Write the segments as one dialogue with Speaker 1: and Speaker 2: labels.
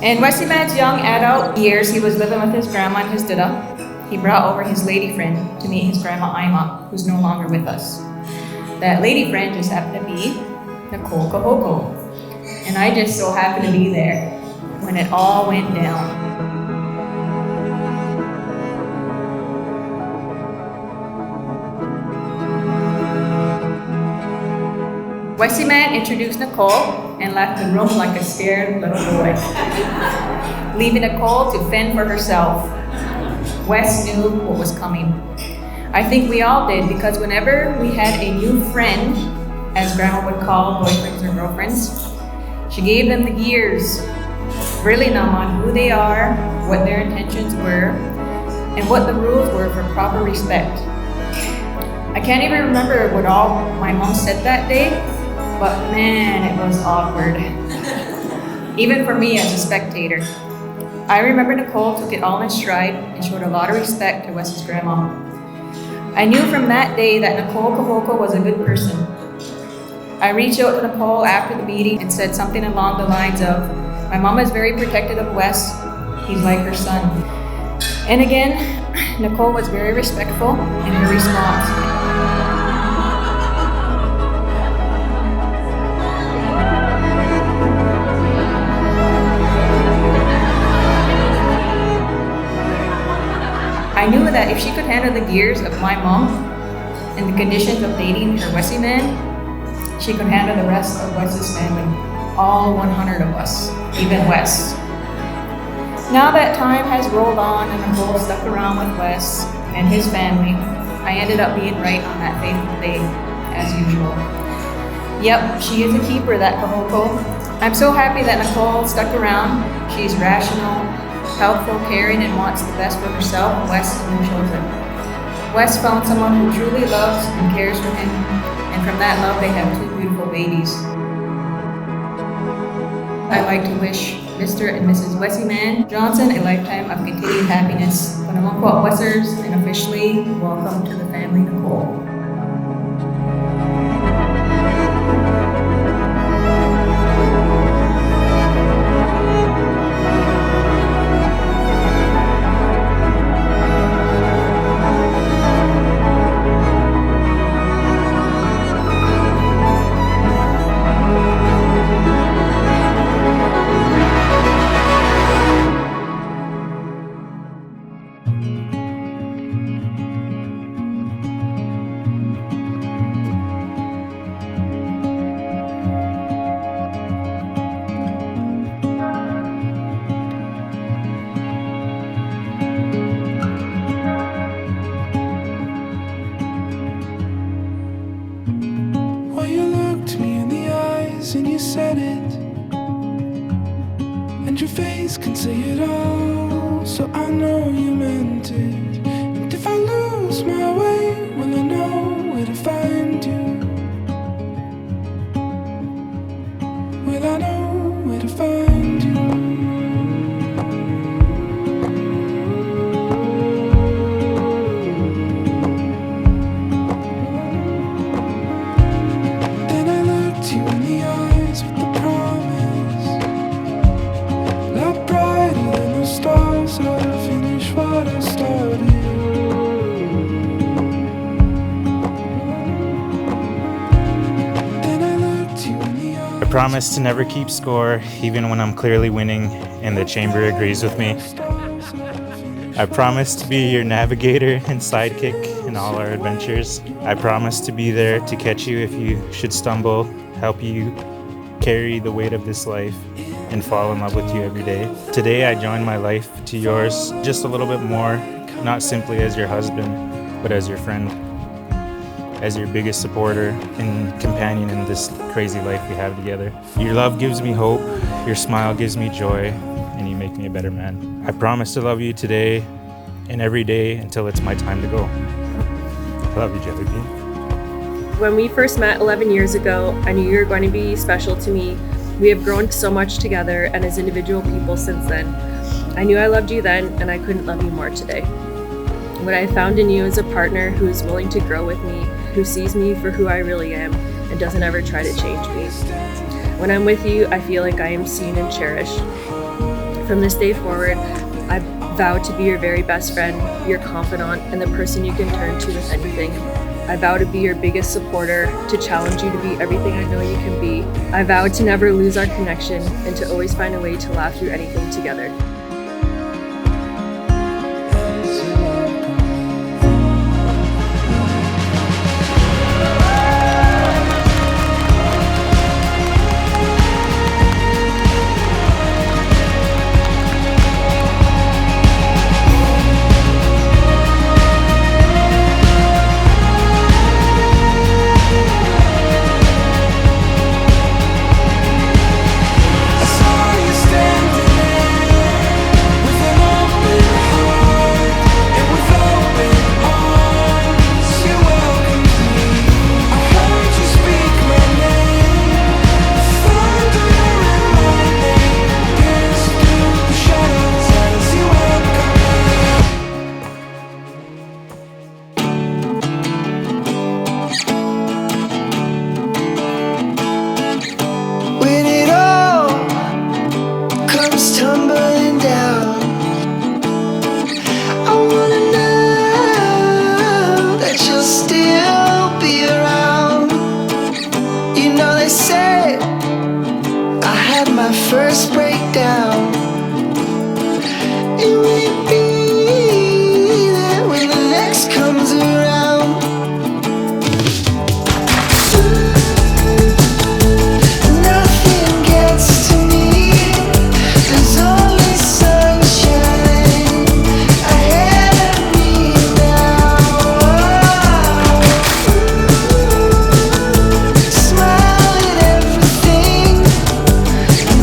Speaker 1: In Wesley Man's young adult years, he was living with his grandma and his dada. He brought over his lady friend to meet his grandma Ima, who's no longer with us. That lady friend just happened to be Nicole Kahoko. And I just so happened to be there when it all went down. Wesley Man introduced Nicole and left the room like a scared little boy, leaving Nicole to fend for herself. Wes knew what was coming. I think we all did, because whenever we had a new friend, as Grandma would call boyfriends or girlfriends, she gave them the gears, grilling them on who they are, what their intentions were, and what the rules were for proper respect. I can't even remember what all my mom said that day, but man, it was awkward. Even for me as a spectator. I remember Nicole took it all in stride and showed a lot of respect to Wes's grandma. I knew from that day that Nicole Kahoko was a good person. I reached out to Nicole after the meeting and said something along the lines of, "My mom is very protective of Wes. He's like her son." And again, Nicole was very respectful in her response. I knew that if she could handle the gears of my mom and the conditions of dating her Wesley man, she could handle the rest of Wes's family, all 100 of us, even Wes. Now that time has rolled on and Nicole stuck around with Wes and his family, I ended up being right on that fateful day, as usual. Yep, she is a keeper, that Kahoko. I'm so happy that Nicole stuck around. She's rational, helpful, caring, and wants the best for herself, Wes, and the children. Wes found someone who truly loves and cares for him, and from that love they have 2 beautiful babies. I'd like to wish Mr. and Mrs. Wesley Man Johnson a lifetime of continued happiness. Panamangkwat Wessers, and officially welcome to the family, Nicole.
Speaker 2: And you said it, and your face can say it all, so I know you meant it. And if I lose my way, will I know where to find you? Will I know where to find you?
Speaker 3: I promise to never keep score, even when I'm clearly winning and the chamber agrees with me. I promise to be your navigator and sidekick in all our adventures. I promise to be there to catch you if you should stumble, help you carry the weight of this life, and fall in love with you every day. Today I join my life to yours just a little bit more, not simply as your husband, but as your friend, as your biggest supporter and companion in this crazy life we have together. Your love gives me hope, your smile gives me joy, and you make me a better man. I promise to love you today and every day until it's my time to go. I love you, Jelly Bean.
Speaker 4: When we first met 11 years ago, I knew you were going to be special to me, We have grown so much together and as individual people since then. I knew I loved you then, and I couldn't love you more today. What I found in you is a partner who is willing to grow with me, who sees me for who I really am, and doesn't ever try to change me. When I'm with you, I feel like I am seen and cherished. From this day forward, I vow to be your very best friend, your confidant, and the person you can turn to with anything. I vow to be your biggest supporter, to challenge you to be everything I know you can be. I vow to never lose our connection and to always find a way to laugh through anything together.
Speaker 2: First breakdown, it will be there when the next comes around. Nothing gets to me, there's only sunshine ahead of me now. Smile at everything.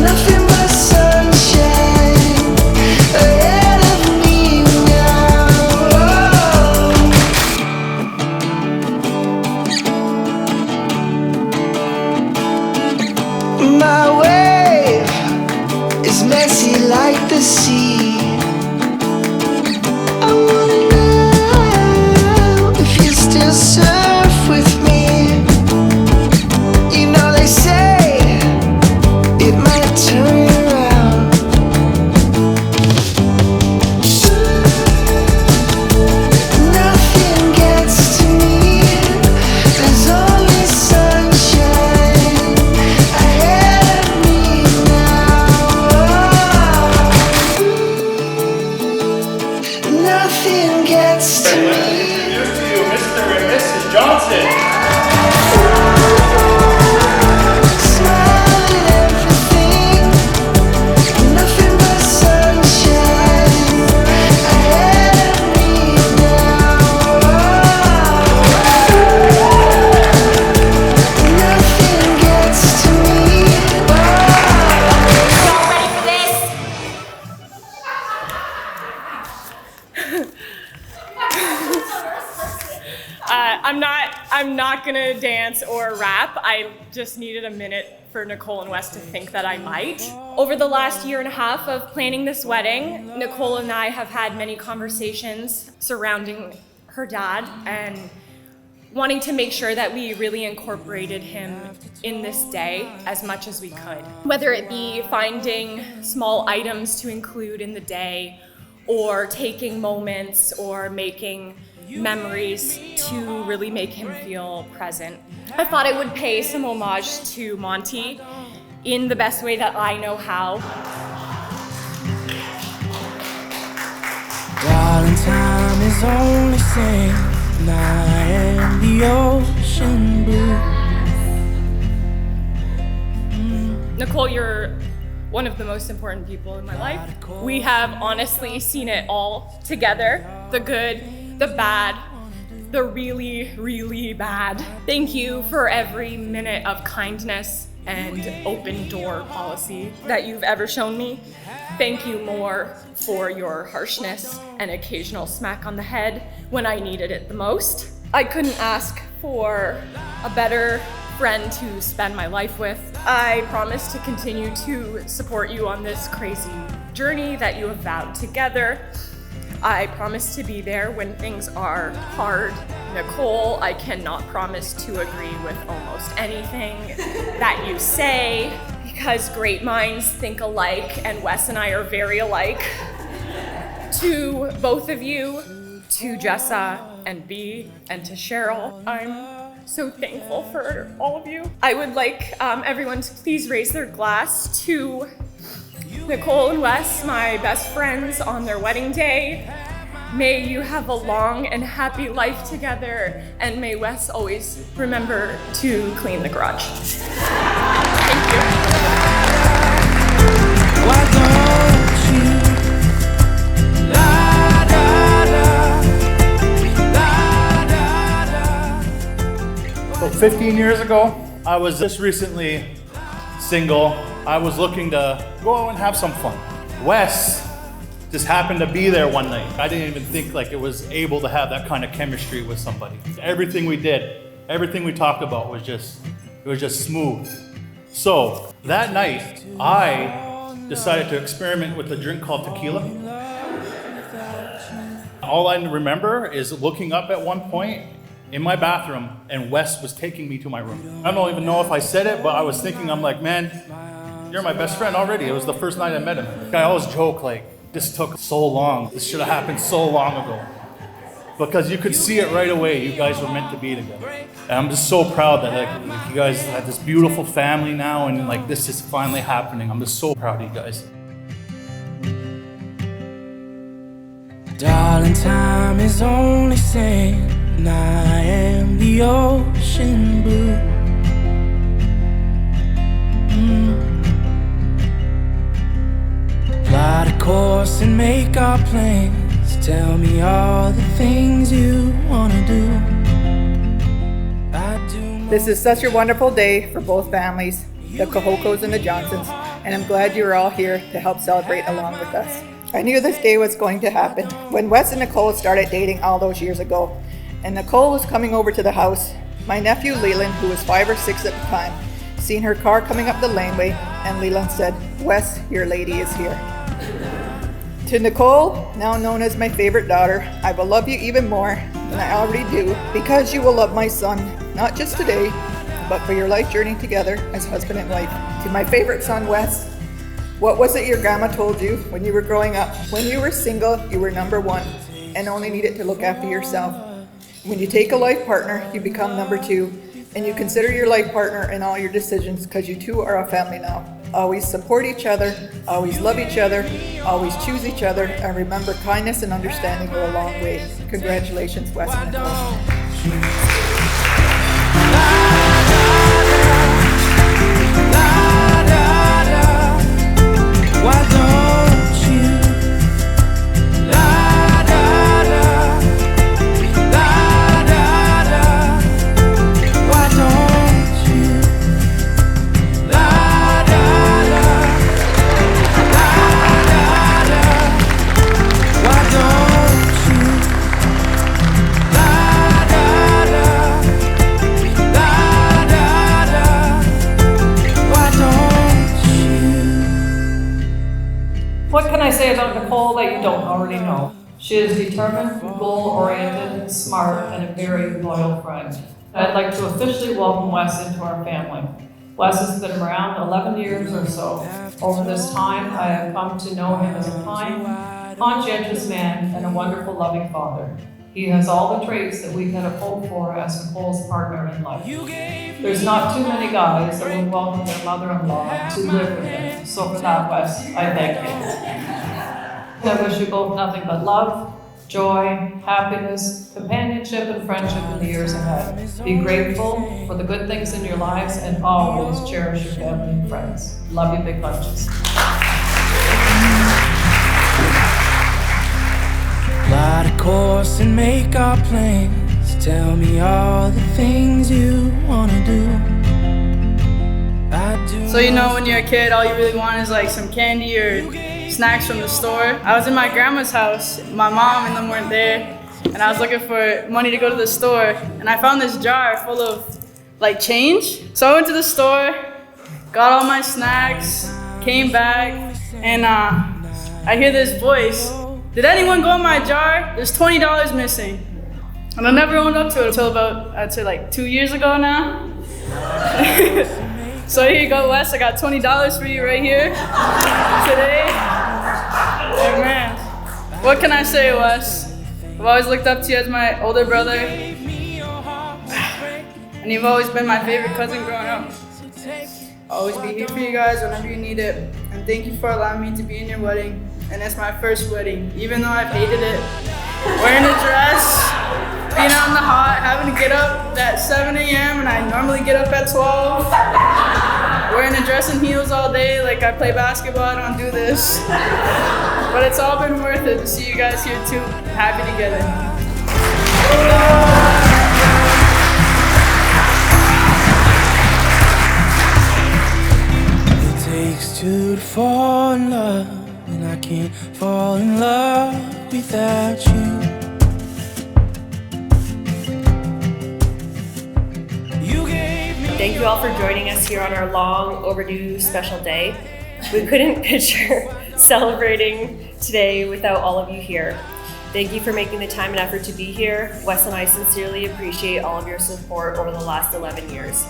Speaker 2: Nothing but sunshine ahead of me now. My wave is messy like the sea. I wanna know if you still surf with me. You know they say it might turn around. Nothing gets to me, there's only sunshine ahead of me now. Nothing gets to me.
Speaker 5: Introduce to you Mr. and Mrs. Johnson.
Speaker 2: Smile at everything. Nothing but sunshine ahead of me now. Nothing gets to me.
Speaker 6: Y'all ready for this?
Speaker 7: I'm not gonna dance or rap. I just needed a minute for Nicole and Wes to think that I might. Over the last year and a half of planning this wedding, Nicole and I have had many conversations surrounding her dad and wanting to make sure that we really incorporated him in this day as much as we could. Whether it be finding small items to include in the day, or taking moments or making memories to really make him feel present. I thought I would pay some homage to Monty in the best way that I know how.
Speaker 2: Darling, time is only sand, I am the ocean blue.
Speaker 7: Nicole, you're one of the most important people in my life. We have honestly seen it all together, the good, the bad, the really, really bad. Thank you for every minute of kindness and open door policy that you've ever shown me. Thank you more for your harshness and occasional smack on the head when I needed it the most. I couldn't ask for a better friend to spend my life with. I promise to continue to support you on this crazy journey that you have vowed together. I promise to be there when things are hard. Nicole, I cannot promise to agree with almost anything that you say, because great minds think alike, and Wes and I are very alike. To both of you, to Jessa and B, and to Cheryl, I'm so thankful for all of you. I would like everyone to please raise their glass to Nicole and Wes, my best friends, on their wedding day. May you have a long and happy life together, and may Wes always remember to clean the garage. Thank you.
Speaker 2: Why don't you? La, da, da,
Speaker 5: So 15 years ago, I was just recently single. I was looking to go out and have some fun. Wes just happened to be there one night. I didn't even think like it was able to have that kind of chemistry with somebody. Everything we did, everything we talked about was just smooth. So that night, I decided to experiment with a drink called tequila. All I remember is looking up at one point in my bathroom, and Wes was taking me to my room. I don't even know if I said it, but I was thinking, I'm like, man, you're my best friend already. It was the first night I met him. I always joke like, this took so long. This should have happened so long ago. Because you could see it right away. You guys were meant to be together. And I'm just so proud that like you guys have this beautiful family now, and like this is finally happening. I'm just so proud of you guys.
Speaker 2: Darling, time is only sand, and I am the ocean blue. Plot a course and make our plans. Tell me all the things you wanna do.
Speaker 6: This is such a wonderful day for both families, the Kahokos and the Johnsons, and I'm glad you're all here to help celebrate along with us. I knew this day was going to happen when Wes and Nicole started dating all those years ago, and Nicole was coming over to the house. My nephew Leland, who was 5 or 6 at the time, seen her car coming up the laneway, and Leland said, "Wes, your lady is here." To Nicole, now known as my favorite daughter, I will love you even more than I already do, because you will love my son, not just today, but for your life journey together as husband and wife. To my favorite son, Wes, what was it your grandma told you when you were growing up? When you were single, you were number one and only needed to look after yourself. When you take a life partner, you become number two, and you consider your life partner in all your decisions, because you two are a family now. Always support each other, always love each other, always choose each other, and remember, kindness and understanding go a long way. Congratulations, Wes and Nicole.
Speaker 2: Why don't you? La da da, la da da. Why don't you? La da da, la da da. Why don't you? La da da, la da da. Why don't you?
Speaker 8: What can I say about Nicole that you don't already know? She is determined, goal-oriented, smart, and a very loyal friend. I'd like to officially welcome Wes into our family. Wes has been around 11 years or so. Over this time, I have come to know him as a kind, conscientious man and a wonderful, loving father. He has all the traits that we could have hoped for as Nicole's partner in life. There's not too many guys that would welcome their mother-in-law to live with them. So for that, Wes, I thank you. I wish you both nothing but love, joy, happiness, companionship, and friendship in the years ahead. Be grateful for the good things in your lives and always cherish your family and friends. Love you, big bunches.
Speaker 2: Plot a course and make our plans. Tell me all the things you wanna do.
Speaker 9: So you know, when you're a kid, all you really want is like some candy or snacks from the store. I was in my grandma's house. My mom and them weren't there, and I was looking for money to go to the store, and I found this jar full of like change. So I went to the store, got all my snacks, came back, and I hear this voice. Did anyone go in my jar? There's $20 missing. And I never owned up to it until about, I'd say like 2 years ago now. So here you go, Wes. I got $20 for you right here today. Oh man, what can I say, Wes? I've always looked up to you as my older brother. And you've always been my favorite cousin growing up. I'll always be here for you guys whenever you need it. And thank you for allowing me to be in your wedding. And it's my first wedding, even though I've hated it. Wearing a dress, being out in the hot, having to get up at 7 a.m. and I normally get up at 12. Wearing a dress and heels all day, like I play basketball, I don't do this. But it's all been worth it to see you guys here too, happy together.
Speaker 10: It takes two to fall in love, and I can't fall in love without you.
Speaker 4: Thank you all for joining us here on our long overdue special day. We couldn't picture celebrating today without all of you here. Thank you for making the time and effort to be here. Wes and I sincerely appreciate all of your support over the last 11 years.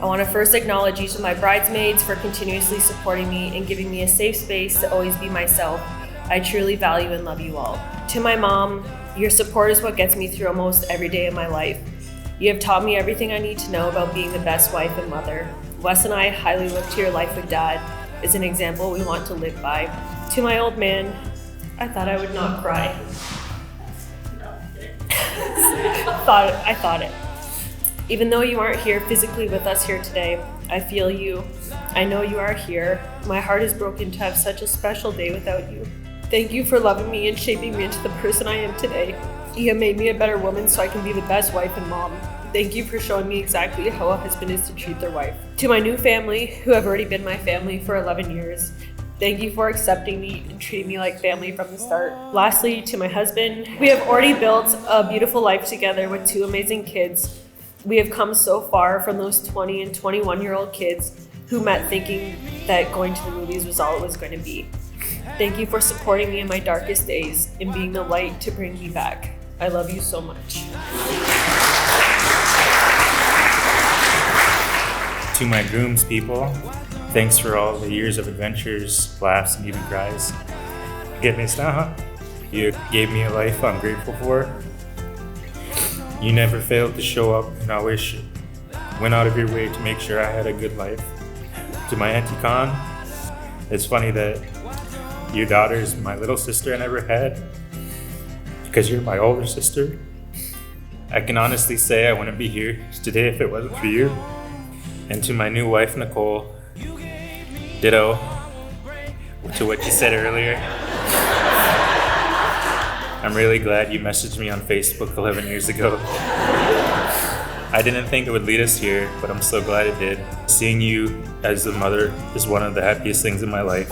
Speaker 4: I want to first acknowledge each of my bridesmaids for continuously supporting me and giving me a safe space to always be myself. I truly value and love you all. To my mom, your support is what gets me through almost every day of my life. You have taught me everything I need to know about being the best wife and mother. Wes and I highly look to your life with Dad as an example we want to live by. To my old man, I thought I would not cry. I thought it. Even though you aren't here physically with us here today, I feel you. I know you are here. My heart is broken to have such a special day without you. Thank you for loving me and shaping me into the person I am today. You have made me a better woman so I can be the best wife and mom. Thank you for showing me exactly how a husband is to treat their wife. To my new family, who have already been my family for 11 years, thank you for accepting me and treating me like family from the start. Lastly, to my husband, we have already built a beautiful life together with 2 amazing kids. We have come so far from those 20 and 21-year-old kids who met thinking that going to the movies was all it was going to be. Thank you for supporting me in my darkest days and being the light to bring me back. I love you so much.
Speaker 3: To my groom's people, thanks for all the years of adventures, laughs, and even cries. Forgiveness now, huh? You gave me a life I'm grateful for. You never failed to show up and always went out of your way to make sure I had a good life. To my Auntie Con, it's funny that your daughter is my little sister I never had because you're my older sister. I can honestly say I wouldn't be here today if it wasn't for you. And to my new wife, Nicole, ditto to what you said earlier. I'm really glad you messaged me on Facebook 11 years ago. I didn't think it would lead us here, but I'm so glad it did. Seeing you as a mother is one of the happiest things in my life.